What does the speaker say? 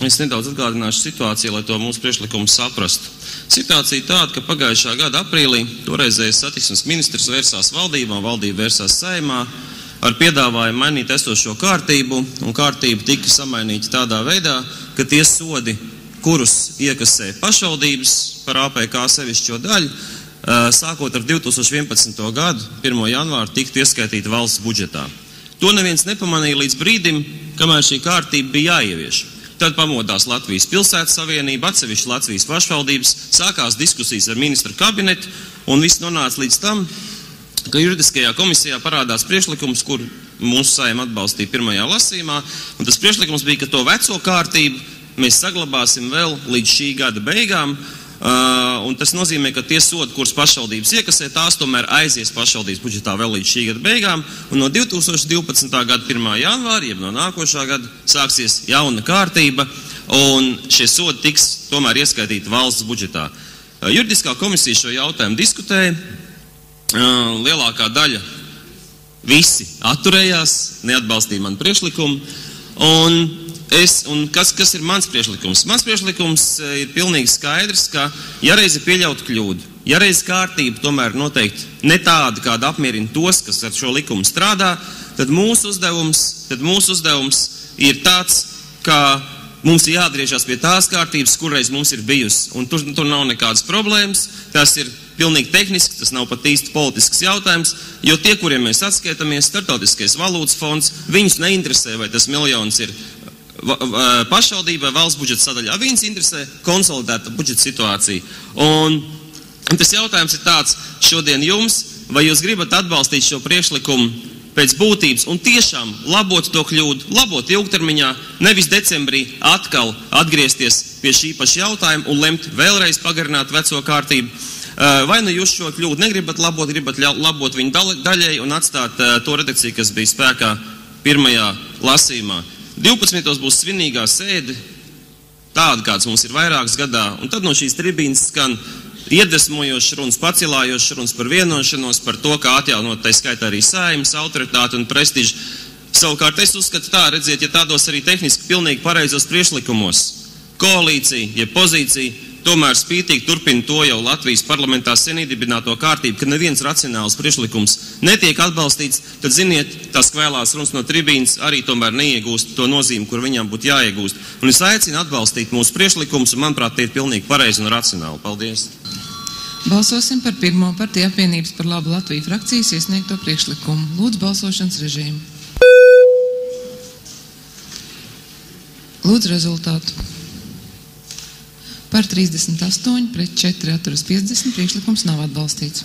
Es nedaudz atgādināšu situāciju, lai to mūsu priekšlikumu saprastu. Situācija tāda, ka pagājušā gada aprīlī toreizējais satiksmes ministrs vērsās valdībā, valdība vērsās Saeimā ar piedāvājumu mainīt esošo kārtību, un kārtība tika samainīta tādā veidā, ka tie sodi, kurus iekasē pašvaldības par APK sevišķo daļu, sākot ar 2011. gadu, 1. janvāru, tiktu ieskaitīti valsts budžetā. To neviens nepamanīja līdz brīdim, kamēr šī kārtība bija jāievieš. Tad pamodās Latvijas pilsētas savienība, atsevišķi Latvijas pašvaldības, sākās diskusijas ar ministru kabinetu, un viss nonāca līdz tam, ka juridiskajā komisijā parādās priekšlikums, kur mūsu Saeima atbalstīja pirmajā lasījumā, un tas priekšlikums bija, ka to veco kārtību mēs saglabāsim vēl līdz šī gada beigām, un tas nozīmē, ka tie sodi, kurus pašvaldības iekasē, tās tomēr aizies pašvaldības budžetā vēl līdz šī gada beigām, un no 2012. gada 1. janvāra, jeb no nākošā gada, sāksies jauna kārtība, un šie sodi tiks tomēr ieskaitīti valsts budžetā. Juridiskā komisija šo jautājumu diskutēja, lielākā daļa visi atturējās, neatbalstīja manu priekšlikumu, un kas ir mans priekšlikums? Mans priekšlikums ir pilnīgi skaidrs, ka ja reiz ir pieļauta kļūda, ja reiz kārtība tomēr noteikti ne tāda, kāda apmierina tos, kas ar šo likumu strādā, tad mūsu uzdevums ir tāds, ka mums ir jāatgriežas pie tās kārtības, kurreiz mums ir bijusi. Un tur nav nekādas problēmas, tas ir pilnīgi tehniski, tas nav pat īsti politisks jautājums, jo tie, kuriem mēs atskaitamies, Startautiskais valūtas fonds, viņus neinteresē, vai tas miljons ir pašvaldībai valsts budžeta sadaļā. Viņus interesē konsolidēta budžeta situācija. Un tas jautājums ir tāds šodien jums, vai jūs gribat atbalstīt šo priekšlikumu pēc būtības un tiešām labot to kļūdu, labot ilgtermiņā, nevis decembrī atkal atgriezties pie šī paša jautājuma un lemt vēlreiz pagarināt veco kārtību. Vai nu jūs šo kļūdu negribat labot, gribat labot viņu daļai un atstāt to redakciju, kas bija spēkā pirmajā lasījumā. 12. būs svinīgā sēde, tāda, kāds mums ir vairākas gadā, un tad no šīs tribīnas skan iedvesmojošas runas, pacilājošas runas par vienošanos, par to, kā atjaunot tai skaitā arī Saeimas autoritāti un prestižu. Savukārt es uzskatu tā, redziet, ja tādos arī tehniski pilnīgi pareizos priekšlikumos koalīcija, ja pozīcija, tomēr spītīgi turpina to jau Latvijas parlamentā sen iedibināto kārtību, ka neviens racionāls priekšlikums netiek atbalstīts, tad, ziniet, tās kvēlās runas no tribīnas arī tomēr neiegūst to nozīmi, kur viņām būtu jāiegūst. Un es aicinu atbalstīt mūsu priekšlikumus, un, manuprāt, tie ir pilnīgi pareizi un racionāli. Paldies! Balsosim par pirmo Partiju apvienības par labu Latviju frakcijas iesniegto priekšlikumu. Lūdzu balsošanas režīmu. Lūdzu rezultātu. Par 38, pret 4 atturas 50, priekšlikums nav atbalstīts.